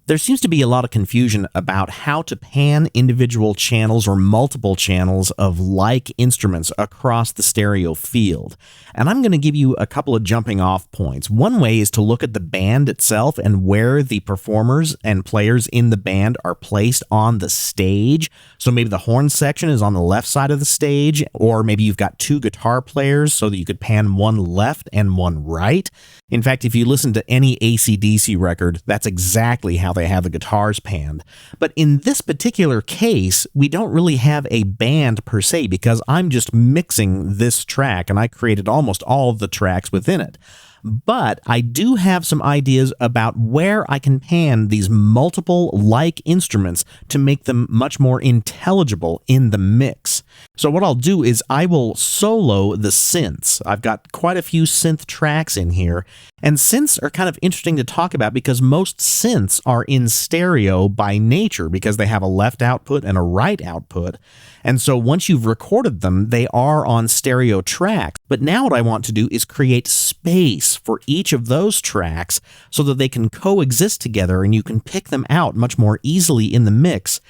There seems to be a lot of confusion about how to pan individual channels or multiple channels of like instruments across the stereo field. And I'm going to give you a couple of jumping off points. One way is to look at the band itself and where the performers and players in the band are placed on the stage. So maybe the horn section is on the left side of the stage, or maybe you've got two guitar players so that you could pan one left and one right. In fact, if you listen to any AC/DC record, that's exactly how they have the guitars panned. But in this particular case, we don't really have a band per se because I'm just mixing this track and I created almost all of the tracks within it. But I do have some ideas about where I can pan these multiple like instruments to make them much more intelligible in the mix. So what I'll do is I will solo the synths. I've got quite a few synth tracks in here, and synths are kind of interesting to talk about because most synths are in stereo by nature because they have a left output and a right output. And so once you've recorded them, they are on stereo tracks. But now what I want to do is create space for each of those tracks so that they can coexist together and you can pick them out much more easily in the mix.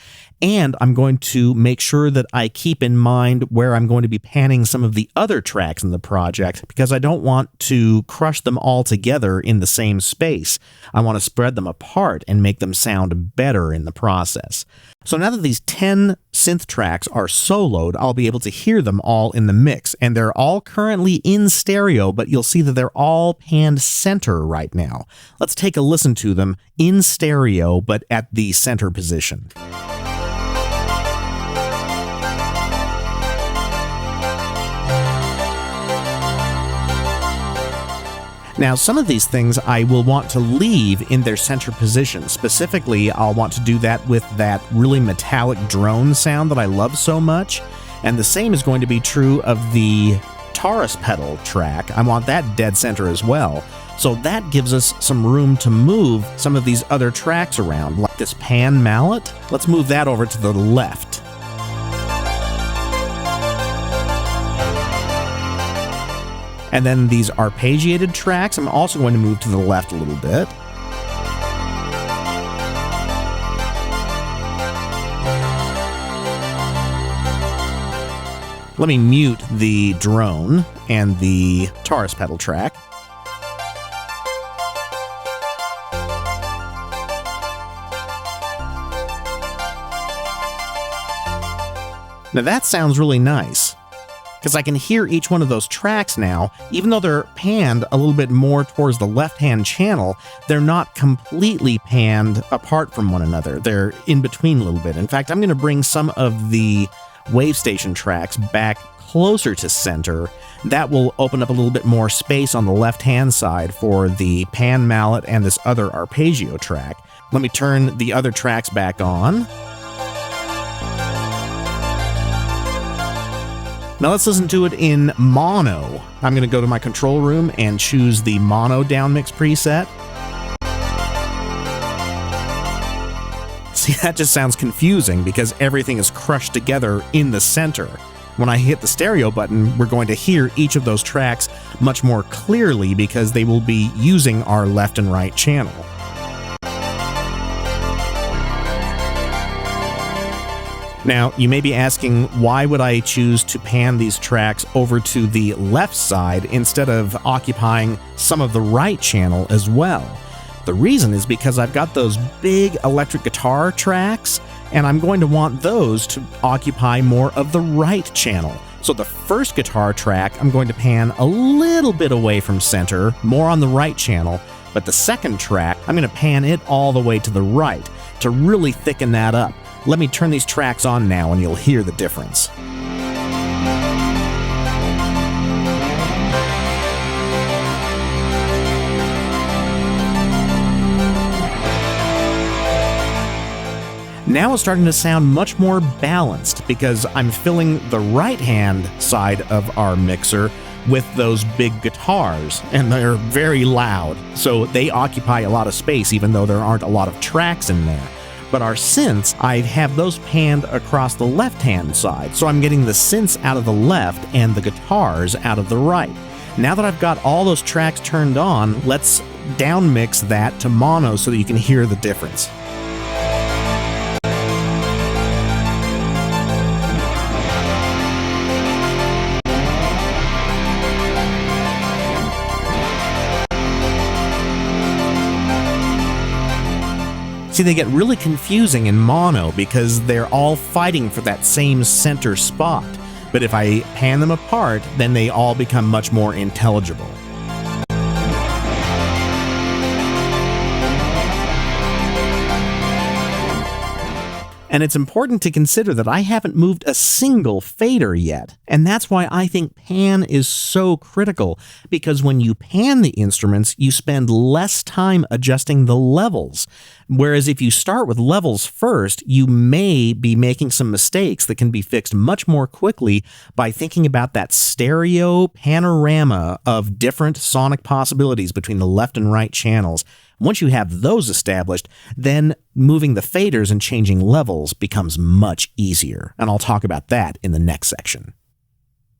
And I'm going to make sure that I keep in mind where I'm going to be panning some of the other tracks in the project because I don't want to crush them all together in the same space. I want to spread them apart and make them sound better in the process. So now that these 10 synth tracks are soloed, I'll be able to hear them all in the mix. And they're all currently in stereo, but you'll see that they're all panned center right now. Let's take a listen to them in stereo, but at the center position. Now, some of these things I will want to leave in their center position. Specifically, I'll want to do that with that really metallic drone sound that I love so much. And the same is going to be true of the Taurus pedal track. I want that dead center as well. So that gives us some room to move some of these other tracks around, like this pan mallet. Let's move that over to the left. And then these arpeggiated tracks, I'm also going to move to the left a little bit. Let me mute the drone and the Taurus pedal track. Now that sounds really nice, because I can hear each one of those tracks now. Even though they're panned a little bit more towards the left-hand channel, they're not completely panned apart from one another. They're in between a little bit. In fact, I'm going to bring some of the Wavestation tracks back closer to center. That will open up a little bit more space on the left-hand side for the pan mallet and this other arpeggio track. Let me turn the other tracks back on. Now let's listen to it in mono. I'm going to go to my control room and choose the mono downmix preset. See, that just sounds confusing because everything is crushed together in the center. When I hit the stereo button, we're going to hear each of those tracks much more clearly because they will be using our left and right channel. Now, you may be asking, why would I choose to pan these tracks over to the left side instead of occupying some of the right channel as well? The reason is because I've got those big electric guitar tracks, and I'm going to want those to occupy more of the right channel. So the first guitar track, I'm going to pan a little bit away from center, more on the right channel, but the second track, I'm going to pan it all the way to the right to really thicken that up. Let me turn these tracks on now and you'll hear the difference. Now it's starting to sound much more balanced because I'm filling the right-hand side of our mixer with those big guitars, and they're very loud, so they occupy a lot of space even though there aren't a lot of tracks in there. But our synths, I have those panned across the left-hand side, so I'm getting the synths out of the left and the guitars out of the right. Now that I've got all those tracks turned on, let's downmix that to mono so that you can hear the difference. See, they get really confusing in mono because they're all fighting for that same center spot. But if I pan them apart, then they all become much more intelligible. And it's important to consider that I haven't moved a single fader yet. And that's why I think pan is so critical, because when you pan the instruments, you spend less time adjusting the levels. Whereas if you start with levels first, you may be making some mistakes that can be fixed much more quickly by thinking about that stereo panorama of different sonic possibilities between the left and right channels. Once you have those established, then moving the faders and changing levels becomes much easier, and I'll talk about that in the next section.